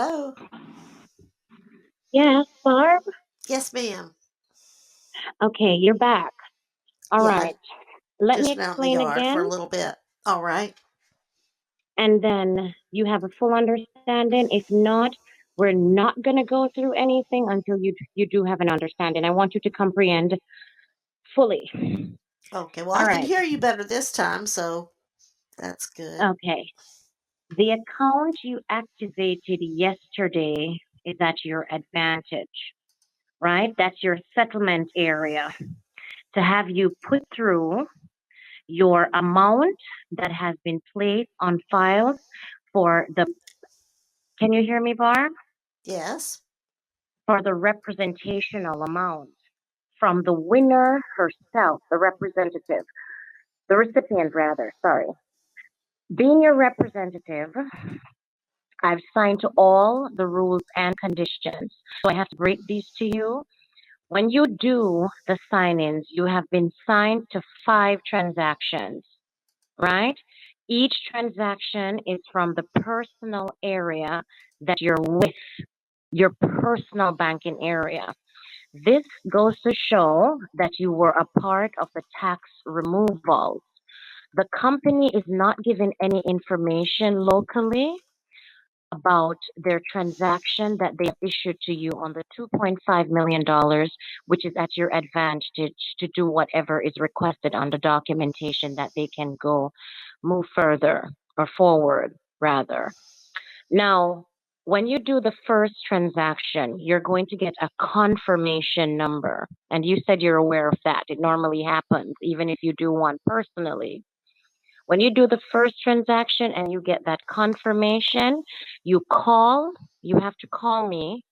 Hello. Yes, Barb? Yes, ma'am. Okay, you're back. All Yeah, right. Let me just out in the explain yard for again, a little bit. All right. and then you have a full understanding. If not, we're not going to go through anything until you do have an understanding. I want you to comprehend fully. Okay. Well, All I can right. hear you better this time, so that's good. Okay. The account you activated yesterday is at your advantage, right? That's your settlement area to have you put through your amount that has been placed on file for the, can you hear me, Barb? Yes. For the representational amount from the winner herself, the representative, the recipient rather, sorry. Being your representative, I've signed to all the rules and conditions. So I have to break these to you. When you do the sign-ins, you have been signed to 5 transactions, right? Each transaction is from the personal area that you're with, your personal banking area. This goes to show that you were a part of the tax removals. The company is not given any information locally about their transaction that they issued to you on the $2.5 million, which is at your advantage to do whatever is requested on the documentation that they can go move further or forward, rather. Now, when you do the first transaction, you're going to get a confirmation number. And you said you're aware of that. It normally happens, even if you do one personally. When you do the first transaction and you get that confirmation, you have to call me,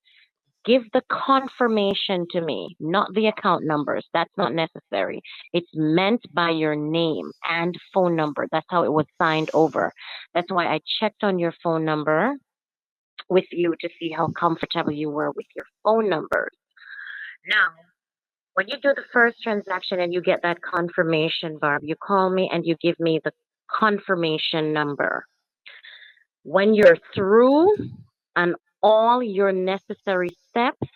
give the confirmation to me, not the account numbers. That's not necessary. It's meant by your name and phone number. That's how it was signed over. That's why I checked on your phone number with you to see how comfortable you were with your phone numbers. Now, when you do the first transaction and you get that confirmation, Barb, you call me and you give me the confirmation number. When you're through on all your necessary steps,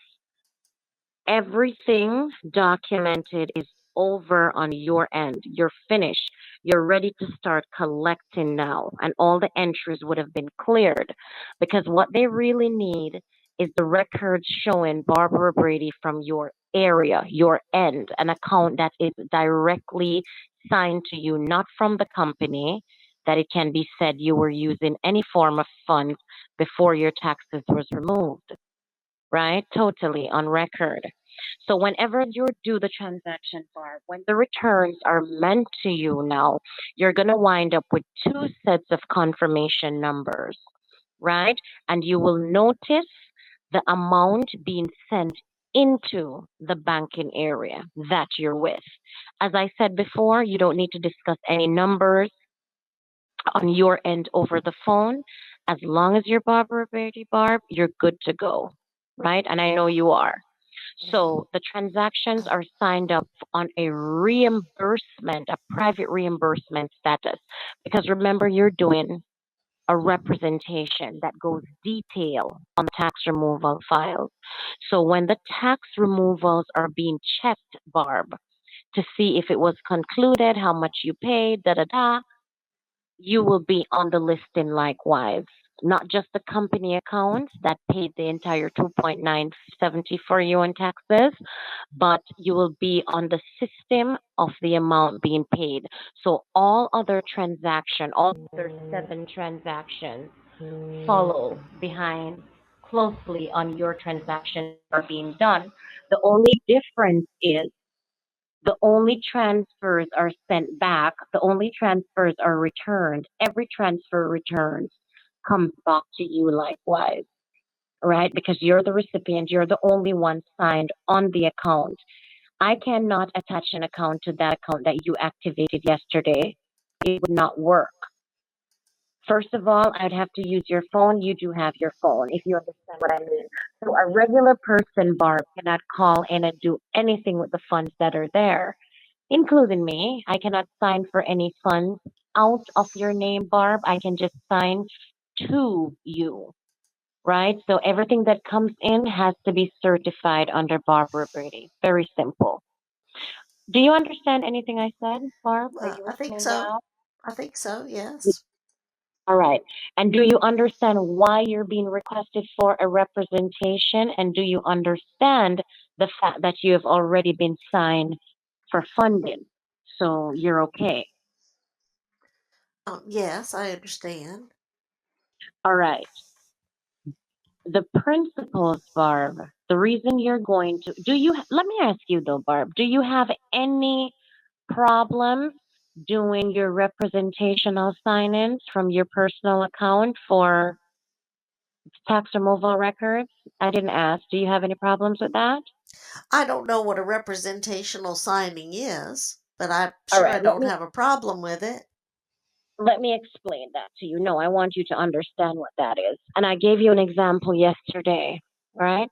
everything documented is over on your end. You're finished. You're ready to start collecting now. And all the entries would have been cleared because what they really need is the records showing Barbara Brady from your area, your end, an account that is directly signed to you, not from the company, that it can be said you were using any form of funds before your taxes was removed, right? Totally on record. So whenever you do the transaction, Barb, when the returns are meant to you now, you're going to wind up with 2 sets of confirmation numbers, right? And you will notice the amount being sent into the banking area that you're with. As I said before, you don't need to discuss any numbers on your end over the phone. As long as you're Barbara Brady, Barb, you're good to go, right? And I know you are. Hmm. So the transactions are signed up on a reimbursement, a private reimbursement status. Because remember, you're doing a representation that goes detail on tax removal files. So when the tax removals are being checked, Barb, to see if it was concluded, how much you paid, da da da, you will be on the listing likewise. Not just the company accounts that paid the entire 2.970 for you in taxes, but you will be on the system of the amount being paid. So all other 7 transactions follow behind closely on your transactions are being done. The only difference is the only transfers are sent back, the only transfers are returned. Every transfer returns comes back to you likewise, right? Because you're the recipient, you're the only one signed on the account. I cannot attach an account to that account that you activated yesterday. It would not work. First of all, I'd have to use your phone. You do have your phone, if you understand what I mean. So a regular person, Barb, cannot call in and do anything with the funds that are there, including me. I cannot sign for any funds out of your name, Barb. I can just sign to you. right? So everything that comes in has to be certified under Barbara Brady. Very simple. Do you understand anything I said, Barb? Are you I think listening so. now? I think so. Yes. All right. And do you understand why you're being requested for a representation? And do you understand the fact that you have already been signed for funding? So you're okay. Yes, I understand. All right. The principles, Barb, the reason you're going to, let me ask you though, Barb, do you have any problems doing your representational sign-ins from your personal account for tax removal records? I didn't ask. Do you have any problems with that? I don't know what a representational signing is, but I'm All sure I right, don't have a problem with it. let me explain that to you. No, I want you to understand what that is. And I gave you an example yesterday, right?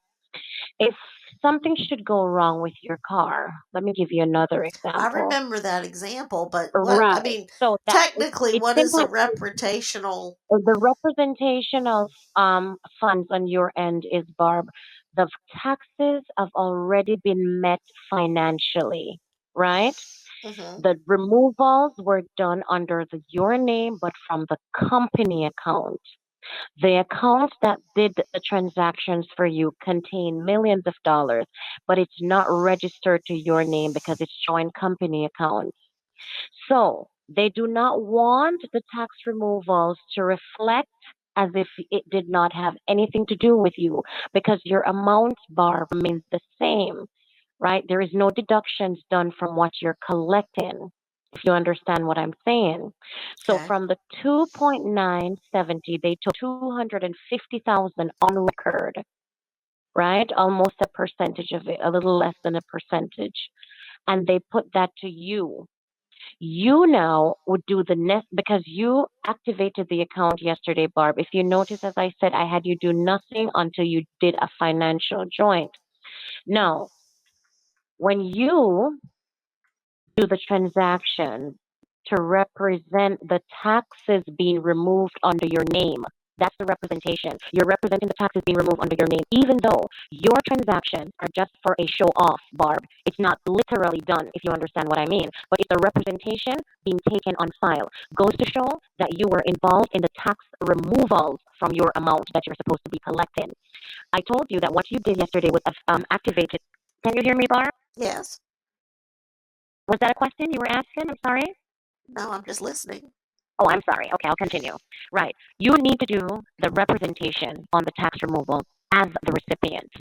If something should go wrong with your car, let me give you another I example. remember that example, but I Right. mean, So that technically, it's what is simply a reputational? the representation of funds on your end is, Barb, the taxes have already been met financially, right? Hmm. The removals were done under your name, but from the company account. The account that did the transactions for you contain millions of dollars, but it's not registered to your name because it's joint company accounts. So they do not want the tax removals to reflect as if it did not have anything to do with you because your amount bar remains the same, right? There is no deductions done from what you're collecting, if you understand what I'm saying. So Okay. from the 2.970, they took 250,000 on record, right? Almost a percentage of it, a little less than a percentage. And they put that to you. You now would do the next because you activated the account yesterday, Barb. If you notice, as I said, I had you do nothing until you did a financial joint. Now, when you do the transaction to represent the taxes being removed under your name. That's the representation. You're representing the taxes being removed under your name, even though your transactions are just for a show off, Barb. It's not literally done, if you understand what I mean. But it's a representation being taken on file. Goes to show that you were involved in the tax removals from your amount that you're supposed to be collecting. I told you that what you did yesterday was activated. Can you hear me, Barb? Yes. Was that a question you were asking? I'm sorry. No, I'm just listening. Oh, I'm sorry. Okay, I'll continue. Right. You need to do the representation on the tax removal as the recipient.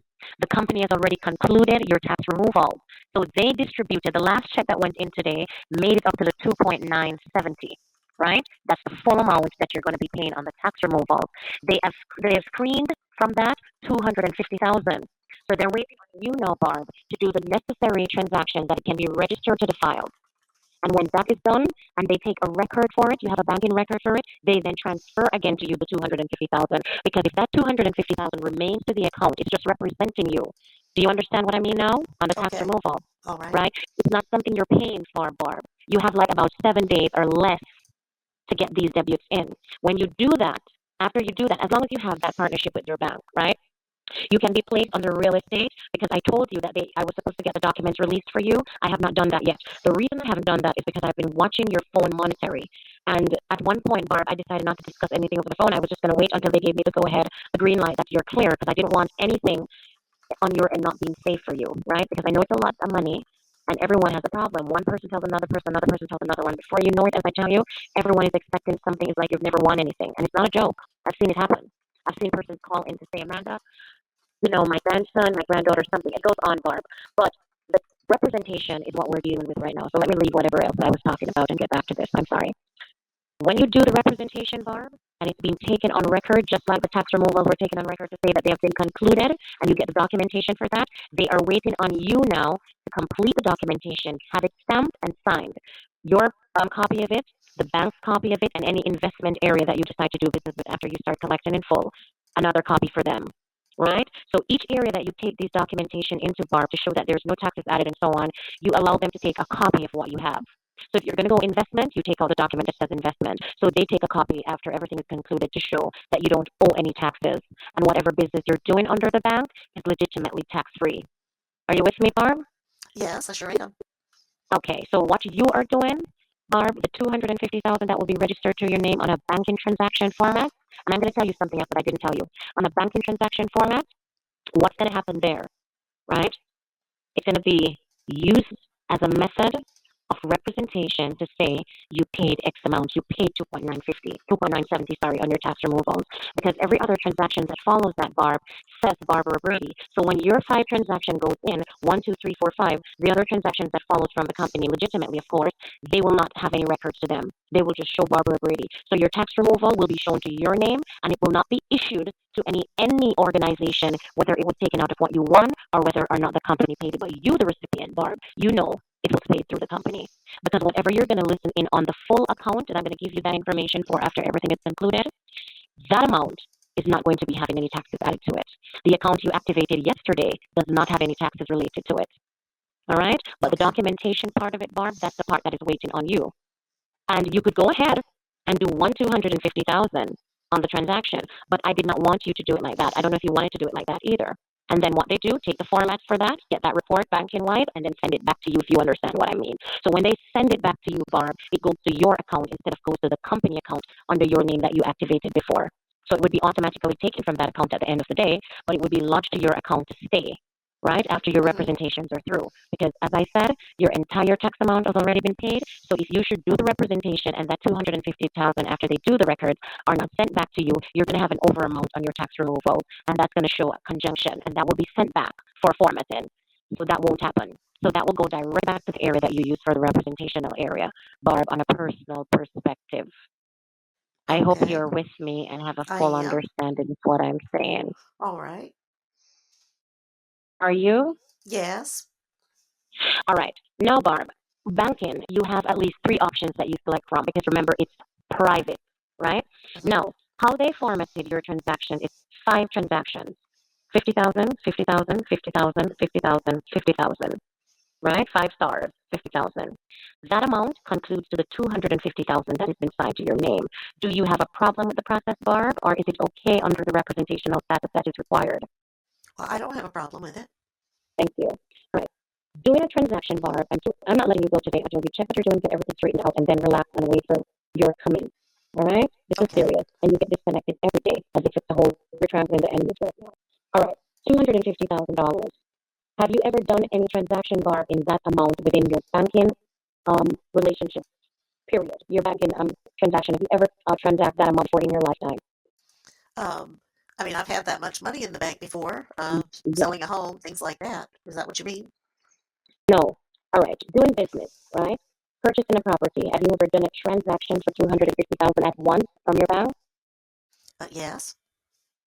The company has already concluded your tax removal. So they distributed the last check that went in today, made it up to the 2.970. Right? That's the full amount that you're going to be paying on the tax removal. They have screened from that 250,000. So they're waiting on you now, Barb, to do the necessary transaction that it can be registered to the file. And when that is done and they take a record for it, you have a banking record for it, they then transfer again to you the 250,000. Because if that 250,000 remains to the account, it's just representing you. Do you understand what I mean now on the tax Okay. removal? All right. Right? It's not something you're paying for, Barb. You have like about 7 days or less to get these debuts in. When you do that, after you do that, as long as you have that partnership with your bank, right? You can be placed under real estate because I told you that I was supposed to get the documents released for you. I have not done that yet. The reason I haven't done that is because I've been watching your phone monitoring. And at one point, Barb, I decided not to discuss anything over the phone. I was just going to wait until they gave me the go ahead, the green light that you're clear because I didn't want anything on your end not being safe for you, right? Because I know it's a lot of money and everyone has a problem. One person tells another person tells another one. Before you know it, as I tell you, everyone is expecting something. It's like you've never won anything. And it's not a joke. I've seen it happen. I've seen persons call in to say, Amanda, my grandson, my granddaughter, something. It goes on, Barb. But the representation is what we're dealing with right now. So let me leave whatever else I was talking about and get back to this. I'm sorry. When you do the representation, Barb, and it's being taken on record, just like the tax removals were taken on record to say that they have been concluded, and you get the documentation for that, they are waiting on you now to complete the documentation, have it stamped and signed. Your copy of it, the bank's copy of it, and any investment area that you decide to do business with after you start collecting in full, another copy for them. Right? So each area that you take these documentation into, Barb, to show that there's no taxes added and so on, you allow them to take a copy of what you have. So if you're going to go investment, you take out the document that says investment. So they take a copy after everything is concluded to show that you don't owe any taxes and whatever business you're doing under the bank is legitimately tax-free. Are you with me, Barb? Yes, I sure am. Okay, so what you are doing, Barb, the 250,000 that will be registered to your name on a banking transaction format. And I'm going to tell you something else that I didn't tell you. On a banking transaction format, what's going to happen there, right? It's going to be used as a method of representation to say you paid X amount, you paid 2.970, sorry, on your tax removals. Because every other transaction that follows that, Barb, says Barbara Brady. So when your 5 transaction goes in, 1, 2, 3, 4, 5, the other transactions that follows from the company, legitimately, of course, they will not have any records to them. They will just show Barbara Brady. So your tax removal will be shown to your name, and it will not be issued to any organization, whether it was taken out of what you won or whether or not the company paid it. But you, the recipient, Barb, you know it was paid through the company. Because whatever you're going to listen in on the full account, and I'm going to give you that information for after everything is concluded, that amount is not going to be having any taxes added to it. The account you activated yesterday does not have any taxes related to it. All right? But the documentation part of it, Barb, that's the part that is waiting on you. And you could go ahead and do 250,000 on the transaction, but I did not want you to do it like that. I don't know if you wanted to do it like that either. And then what they do, take the formats for that, get that report banking wide, and then send it back to you if you understand what I mean. So when they send it back to you, Barb, it goes to your account instead of goes to the company account under your name that you activated before. So it would be automatically taken from that account at the end of the day, but it would be lodged to your account to stay, right, after your representations are through. Because as I said, your entire tax amount has already been paid. So if you should do the representation and that 250,000 after they do the records are not sent back to you, you're going to have an over amount on your tax removal, and that's going to show a conjunction, and that will be sent back for formatting. So that won't happen. So that will go direct back to the area that you use for the representational area, Barb, on a personal perspective. I hope Okay, you're with me and have a I full am. understanding of what I'm saying. All right. Are you? Yes. All right. Now, Barb, banking, you have at least 3 options that you select from because remember, it's private, right? Mhm. Now, how they formatted your transaction is 5 transactions 50,000, 50,000, 50,000, 50,000, 50,000, right? 5 stars, 50,000. That amount concludes to the 250,000 that is inside to your name. Do you have a problem with the process, Barb, or is it okay under the representational status that is required? Well, I don't have a problem with it. Thank you. All right. Doing a transaction, Barb, I'm not letting you go today until we check what you're doing, get everything straightened out, and then relax and wait for your coming. All right? This is Okay. serious, and you get disconnected every day as if it's the whole, we're traveling the enemies right now. All right, $250,000. Have you ever done any transaction, Barb, in that amount within your banking relationship, period? Your banking transaction, have you ever transact that amount for in your lifetime? Um, I mean, I've had that much money in the bank before, Yes. selling a home, things like that. Is that what you mean? No. All right. Doing business, right? Purchasing a property. Have you ever done a transaction for 250,000 at once from your bank? Yes.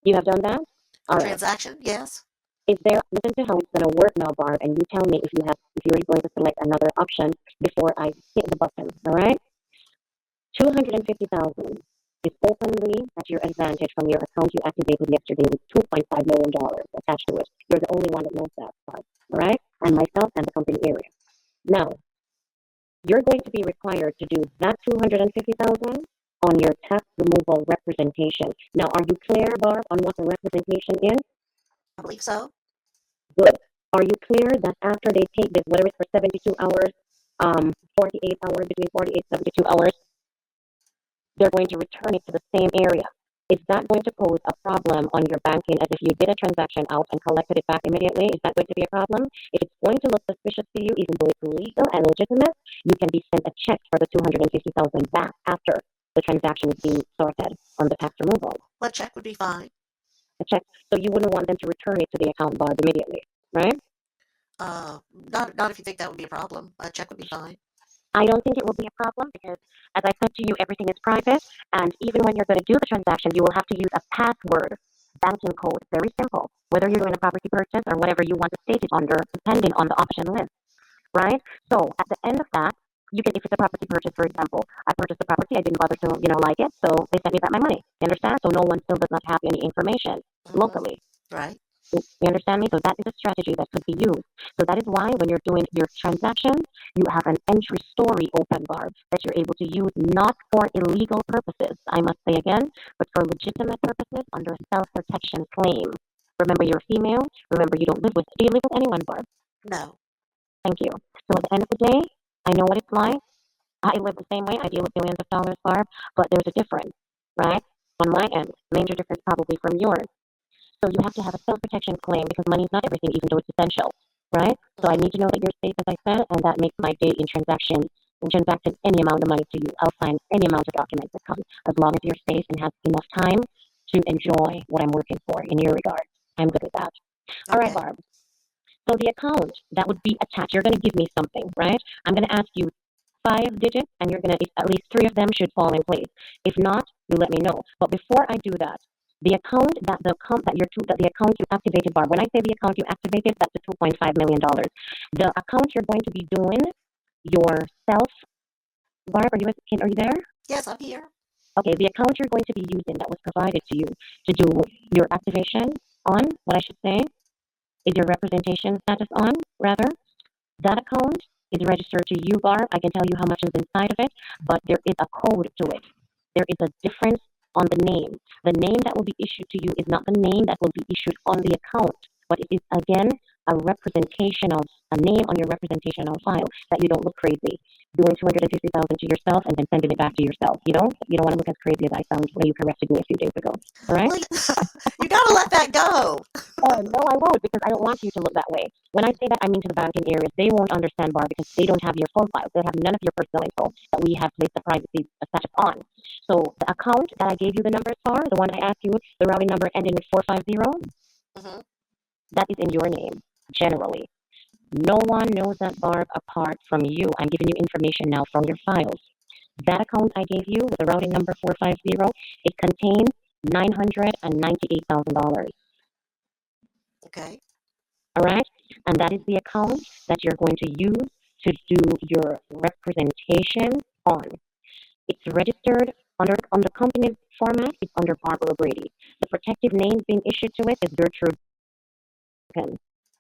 You have done that? A All right. transaction? Yes. Is there listen to how it's gonna work now, Barb, and you tell me if you're going to select another option before I hit the button. All right? 250,000 is openly at your advantage from your account you activated yesterday with $2.5 million attached to it. You're the only one that knows that part. All right? And Hmm. myself and the company area. Now, you're going to be required to do that 250,000 on your tax removal representation. Now, are you clear, Barb, on what the representation is? I believe so. Good. Are you clear that after they take this, whether it's for 72 hours, 48 hours, between 48 and 72 hours, they're going to return it to the same area? Is that going to pose a problem on your banking as if you did a transaction out and collected it back immediately? Is that going to be a problem? If it's going to look suspicious to you, even though it's legal and legitimate, you can be sent a check for the 250,000 back after the transaction is being sorted on the tax removal. A check would be fine. A check. So you wouldn't want them to return it to the account bar immediately, right? Not if you think that would be a problem. A check would be fine. I don't think it will be a problem because, as I said to you, everything is private. And even when you're going to do the transaction, you will have to use a password banking code. Very simple. Whether you're doing a property purchase or whatever you want to state it under, depending on the option list, right? So at the end of that, you can, if it's a property purchase, for example, I purchased the property, I didn't bother to, like it, so they sent me back my money. You understand? So no one still does not have any information Hmm. locally. Right. You understand me? So that is a strategy that could be used. So that is why when you're doing your transactions, you have an entry story open bar that you're able to use not for illegal purposes, I must say again, but for legitimate purposes under a self-protection claim. Remember, you're a female. Remember, you don't live with. Do you live with anyone, Barb? No. Thank you. So at the end of the day, I know what it's like. I live the same way. I deal with billions of dollars, Barb, but there's a difference, right? On my end, major difference probably from yours. So you have to have a self-protection claim because money is not everything, even though it's essential, right? So I need to know that you're safe, as I said, and that makes my day in transacting any amount of money to you. I'll sign any amount of documents that come, as long as you're safe and have enough time to enjoy what I'm working for in your regard. I'm good with that. All right, Okay. Barb. So the account that would be attached, you're going to give me something, right? I'm going to ask you 5 digits, and you're going to, at least 3 of them should fall in place. If not, you let me know. But before I do that, the account you activated, Barb. When I say the account you activated, that's the $2.5 million. The account you're going to be doing yourself, Barb. Are you there? Yes, I'm here. Okay, the account you're going to be using that was provided to you to do your activation on, what I should say, is your representation status on, rather. That account is registered to you, Barb. I can tell you how much is inside of it, but there is a code to it. There is a difference on the name. The name that will be issued to you is not the name that will be issued on the account, but it is, again, a name on your representational file that you don't look crazy doing 250,000 to yourself and then sending it back to yourself. You don't want to look as crazy as I sound when you corrected me a few days ago. All right? Well, you gotta let that go. No, I won't, because I don't want you to look that way. When I say that, I mean to the banking areas. They won't understand, Bar, because they don't have your phone files. They have none of your personal info that we have placed the privacy status on. So the account that I gave you the numbers for, the one I asked you, the routing number ending with 450, Hmm. that is in your name, generally. No one knows that, Barb, apart from you. I'm giving you information now from your files. That account I gave you with the routing number 450, it contains $998,000. Okay. All right? And that is the account that you're going to use to do your representation on. It's registered under company format. It's under Barbara Brady. The protective name being issued to it is Gertrude. All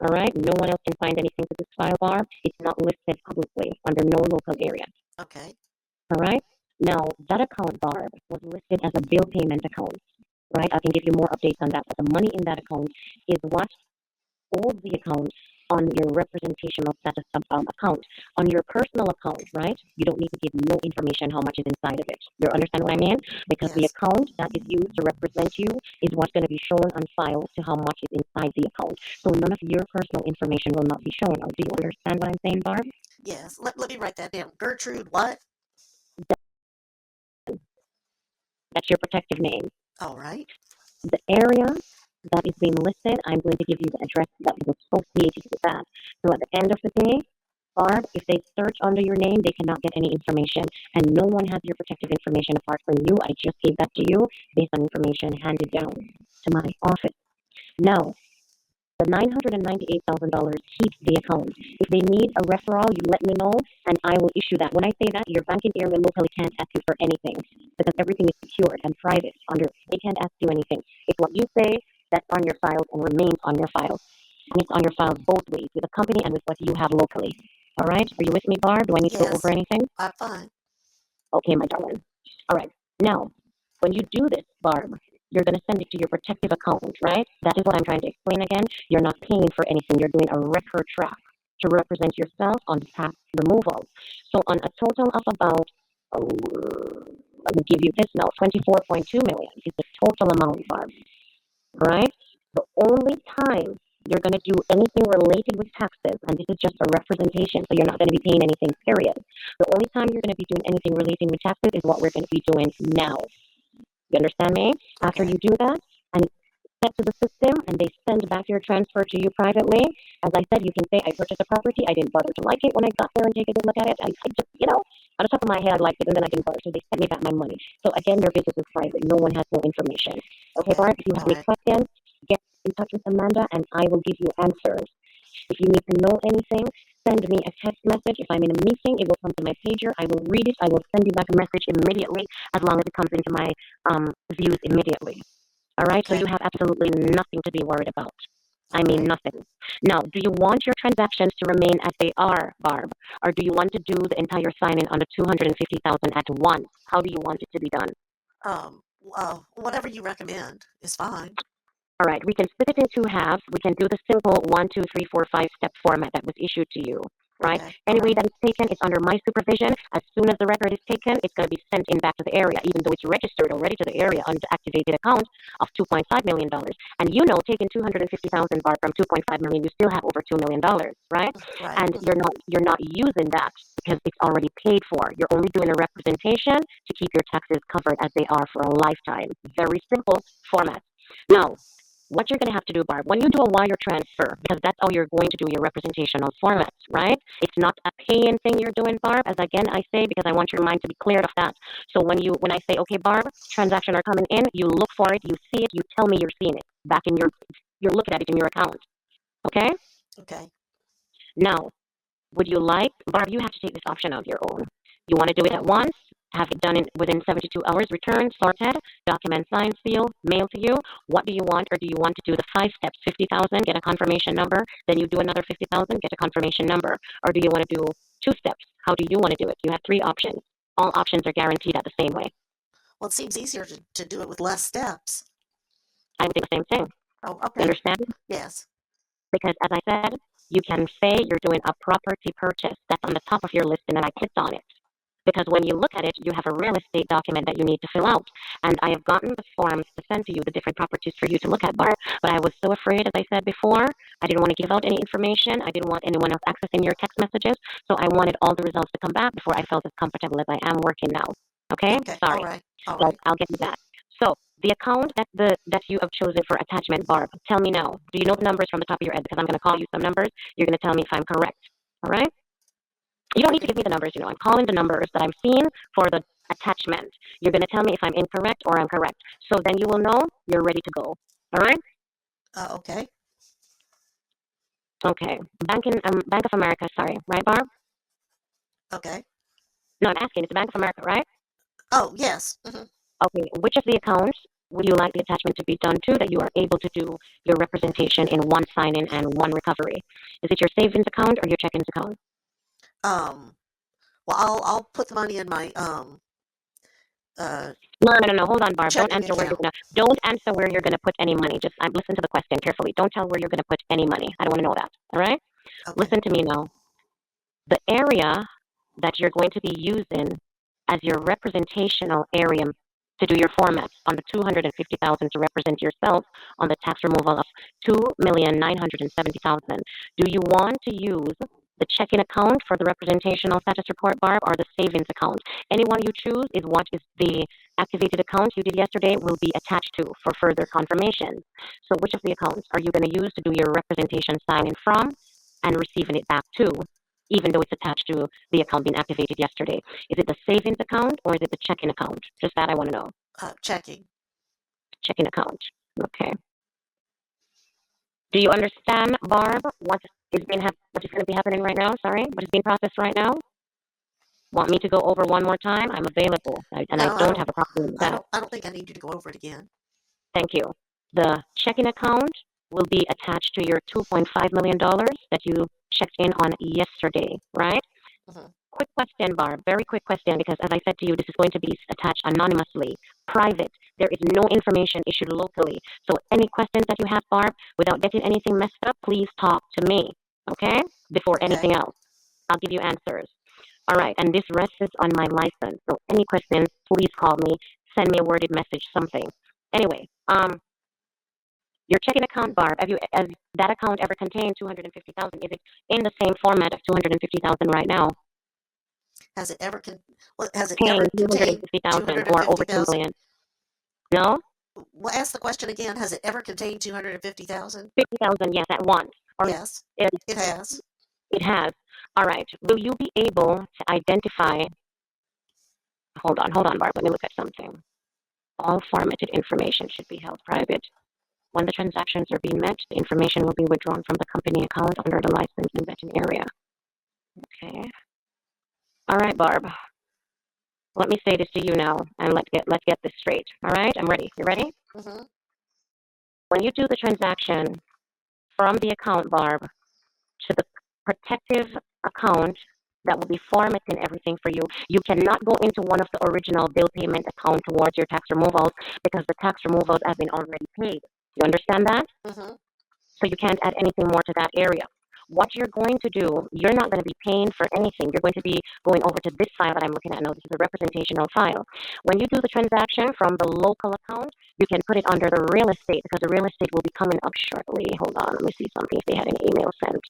right? No one else can find anything to this file, Barb. It's not listed publicly under no local area. Okay. All right? Now, that account, Barb, was listed as a bill payment account. Right? I can give you more updates on that. But the money in that account is what all the accounts on your representational status account. On your personal account, right? You don't need to give no information how much is inside of it. You understand what I mean? Because the Yes. account that is used to represent you is what's going to be shown on file to how much is inside the account. So none of your personal information will not be shown. Do you understand what I'm saying, Barb? Yes. Let me write that down. Gertrude, what? That's your protective name. All right. The area that is being listed, I'm going to give you the address that is associated with that. So at the end of the day, Barb, if they search under your name, they cannot get any information, and no one has your protective information apart from you. I just gave that to you based on information handed down to my office. Now, the $998,000 keeps the account. If they need a referral, you let me know, and I will issue that. When I say that, your banking area locally can't ask you for anything because everything is secured and private. They can't ask you anything. It's what you say that's on your files and remains on your files. And it's on your files both ways, with the company and with what you have locally. All right? Are you with me, Barb? Do I need to go over Yes. anything? I'm fine. Okay, my darling. All right. Now, when you do this, Barb, you're going to send it to your protective account, right? That is what I'm trying to explain again. You're not paying for anything. You're doing a record track to represent yourself on tax removal. So on a total of about, let me give you this now, 24.2 million is the total amount, Barb, right? The only time you're going to do anything related with taxes, and this is just a representation, so you're not going to be paying anything, period. The only time you're going to be doing anything relating with taxes is what we're going to be doing now. You understand me? After Okay. you do that, and it's set to the system, and they send back your transfer to you privately, as I said, you can say, I purchased a property, I didn't bother to like it when I got there and take a good look at it. I just, out of the top of my head, I liked it, and then I didn't bother, so they sent me back my money. So again, your business is private. No one has no information. Okay, Okay. Bart, if you have All any right. questions, get in touch with Amanda, and I will give you answers. If you need to know anything, send me a text message. If I'm in a meeting, it will come to my pager. I will read it. I will send you back a message immediately, as long as it comes into my views immediately. All right? So Okay. you have absolutely nothing to be worried about. I mean Okay. nothing. Now, do you want your transactions to remain as they are, Barb? Or do you want to do the entire sign-in on the 250,000 at once? How do you want it to be done? Whatever you recommend is fine. All right, we can split it in two halves. We can do the simple 1, 2, 3, 4, 5 step format that was issued to you, right? Okay. All Any way right. that it's taken, it's under my supervision. As soon as the record is taken, it's going to be sent in back to the area, even though it's registered already to the area under activated account of $2.5 million. And you know, taking 250,000 bar from 2.5 million, you still have over $2 million, right? Right. And you're not using that because it's already paid for. You're only doing a representation to keep your taxes covered as they are for a lifetime. Very simple format. Now, what you're going to have to do, Barb, when you do a wire transfer, because that's how you're going to do your representational formats, right? It's not a pay-in thing you're doing, Barb, as again I say, because I want your mind to be clear of that. So when I say, okay, Barb, transactions are coming in, you look for it, you see it, you tell me you're seeing it back in you're looking at it in your account, okay? Okay. Now, would you like, Barb, you have to take this option of your own. You want to do it at once, have it done within 72 hours, returned, sorted, document signed, sealed, mailed to you. What do you want? Or do you want to do the 5 steps, 50,000, get a confirmation number, then you do another 50,000, get a confirmation number? Or do you want to do 2 steps? How do you want to do it? You have 3 options. All options are guaranteed at the same way. Well, it seems easier to do it with less steps. I would think the same thing. Oh, You okay. understand? Yes. Because as I said, you can say you're doing a property purchase. That's on the top of your list, and then I clicked on it. Because when you look at it, you have a real estate document that you need to fill out. And I have gotten the forms to send to you, the different properties for you to look at, Barb. But I was so afraid, as I said before, I didn't want to give out any information. I didn't want anyone else accessing your text messages. So I wanted all the results to come back before I felt as comfortable as I am working now. Okay? Okay. All Sorry. right. All So right. I'll get you that. So the account that you have chosen for attachment, Barb, tell me now. Do you know the numbers from the top of your head? Because I'm going to call you some numbers. You're going to tell me if I'm correct. All right? You don't need to Okay. give me the numbers. I'm calling the numbers that I'm seeing for the attachment. You're going to tell me if I'm incorrect or I'm correct. So then you will know you're ready to go. All right? Okay. Okay. Bank of America, sorry. Right, Barb? Okay. No, I'm asking. It's Bank of America, right? Oh, yes. Okay. Which of the accounts would you like the attachment to be done to that you are able to do your representation in one sign-in and one recovery? Is it your savings account or your checkings account? Um. Well, I'll put the money in my uh No, no, no, no. Hold on, Barb. Don't checking answer where you're account. gonna. Don't answer where you're gonna put any money. Just listen to the question carefully. Don't tell where you're gonna put any money. I don't want to know that. All right. Okay. Listen to me now. The area that you're going to be using as your representational area to do your formats on the 250,000 to represent yourself on the tax removal of 2,970,000. Do you want to use the checking account for the representational status report, Barb, or the savings account? Any one you choose is what is the activated account you did yesterday will be attached to for further confirmation. So which of the accounts are you going to use to do your representation sign-in from and receiving it back to, even though it's attached to the account being activated yesterday? Is it the savings account or is it the checking account? Just that I want to know. Checking. Checking account. Okay. Do you understand, Barb, what is going to be happening right now? Sorry, what is being processed right now? Want me to go over one more time? I'm available, and I No, I don't don't. have a problem with I that. don't. I don't think I need you to go over it again. Thank you. The checking account will be attached to your $2.5 million that you checked in on yesterday, right? Hmm. Quick question, Barb. Very quick question, because as I said to you, this is going to be attached anonymously, private. There is no information issued locally. So any questions that you have, Barb, without getting anything messed up, please talk to me, okay? Before Okay. anything else. I'll give you answers. All right, and this rests on my license. So any questions, please call me, send me a worded message, something. Anyway, your checking account, Barb, has that account ever contained 250,000? Is it in the same format of 250,000 right now? Has it ever has it Paying ever contained 250,000 or over 250,000? 2 million? No? Well, ask the question again. Has it ever contained 250,000? 50,000, yes, at once. Or Yes, it, it has. it has. All right. Will you be able to identify? Hold on, Barb. Let me look at something. All formatted information should be held private. When the transactions are being met, the information will be withdrawn from the company account under the license and vetting area. Okay. All right, Barb. Let me say this to you now, and let's get this straight. All right, I'm ready. You Mhm. ready? Mhm. When you do the transaction from the account, Barb, to the protective account that will be formatting everything for you. You cannot go into one of the original bill payment account towards your tax removals because the tax removals have been already paid. You understand that? Mm-hmm. So you can't add anything more to that area. What you're going to do, you're not going to be paying for anything. You're going to be going over to this file that I'm looking at now. This is a representational file. When you do the transaction from the local account, you can put it under the real estate because the real estate will be coming up shortly. Hold on, let me see something if they had an email sent.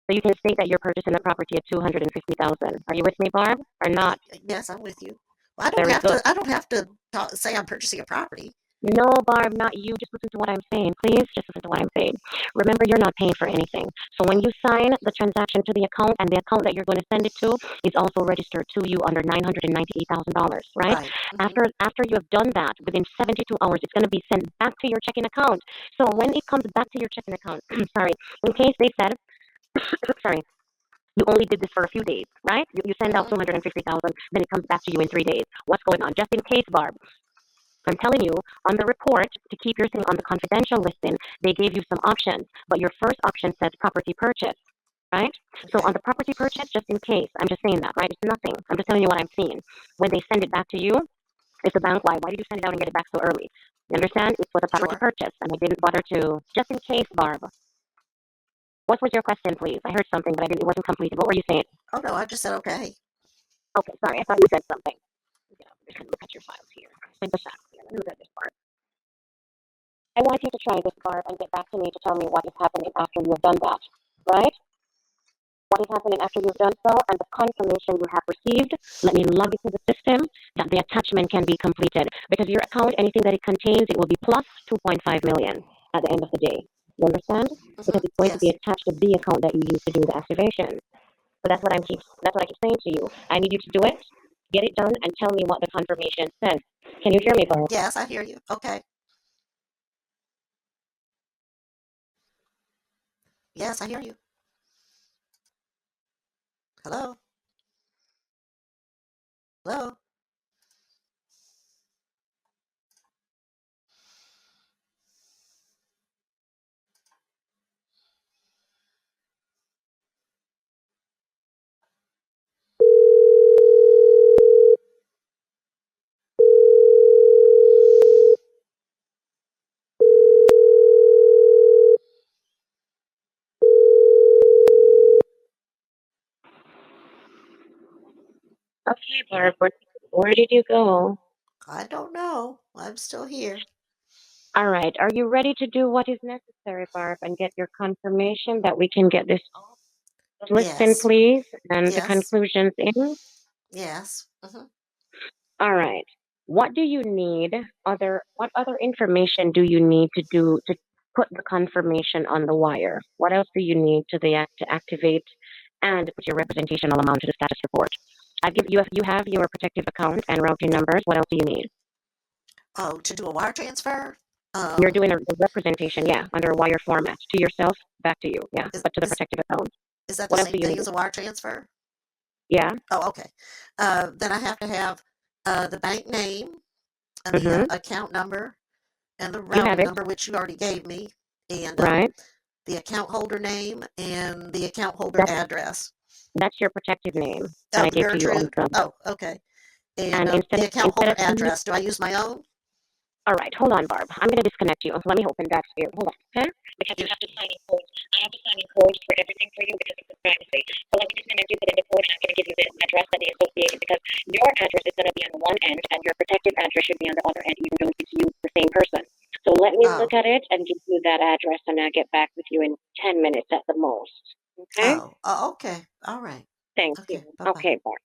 So you can state that you're purchasing the property at $250,000. Are you with me, Barb, or not? Yes, I'm with you. Well, I don't Very have good. to. I don't have to say I'm purchasing a property. No, Barb, not you. Just listen to what I'm saying. Please, just listen to what I'm saying. Remember, you're not paying for anything. So when you sign the transaction to the account, and the account that you're going to send it to is also registered to you under $998,000, right? Right. Mm-hmm. After you have done that, within 72 hours, it's going to be sent back to your checking account. So when it comes back to your checking account, sorry, in case they said, sorry, you only did this for a few days, right? You send out Mm-hmm. 250,000, then it comes back to you in 3 days. What's going on? Just in case, Barb, I'm telling you, on the report, to keep your thing on the confidential listing, they gave you some options, but your first option says property purchase, right? So on Okay. the property purchase, just in case, I'm just saying that, right? It's nothing. I'm just telling you what I'm seeing. When they send it back to you, it's a bank why? Why did you send it out and get it back so early? You understand? It's for the property Sure. purchase, and I didn't bother to, just in case, Barb. What was your question, please? I heard something, but I didn't, it wasn't completed. What were you saying? Oh no, I just said okay. Okay, sorry, I thought you said something. Yeah, let me look at your files here. Send the shot here. Let me look at this part. I want you to try this, Barb, and get back to me to tell me what is happening after you have done that, right? What is happening after you've done so, and the confirmation you have received. Let me log it to the system that the attachment can be completed. Because your account, anything that it contains, it will be plus 2.5 million at the end of the day. You understand? Mm-hmm. Because it's going to be Yes. attached to the account that you use to do the activation. So that's what I keep saying to you. I need you to do it, get it done, and tell me what the confirmation says. Can you hear me, Barb? Yes, I hear you. Okay. Yes, I hear you. Hello. Hello. Okay, Barb, where did you go? I don't know. I'm still here. All right. Are you ready to do what is necessary, Barb, and get your confirmation that we can get this listing, Yes. please, and the Yes. conclusions in? Yes. Mm-hmm. All right. What do you need? What other information do you need to do to put the confirmation on the wire? What else do you need to activate and put your representational amount to the status report? You have your protective account and routing numbers. What else do you need? Oh, to do a wire transfer. You're Um, doing a representation, yeah, under a wire format to yourself, back to you, yeah, is but to the is protective account. is that the What else same do you thing need? as a wire transfer? Yeah. Oh, okay. Then I have to have the bank name and the Mm-hmm. account number and the You have routing it, number, which you already gave me, and right? the account holder name and the account holder That's address. that's your protective name that Oh, I gave to you Gertrude. also. Oh, okay. And And the account instead holder of me, address. Do I use my own? all right, hold on, Barb. I'm gonna disconnect you. Let me open that spirit. Hold on, okay? Because you You, have to sign in codes. I have to sign in codes for everything for you because of the privacy. So let me disconnect you, put in the code, and I'm gonna give you the address that they associated because your address is gonna be on one end and your protective address should be on the other end, even though it's you, the same person. So let me oh, look at it and give you that address, and I'll get back with you in 10 minutes at the most. Okay? oh, oh, okay. All right. Thank you. Okay. Bye bye. Okay, Barb.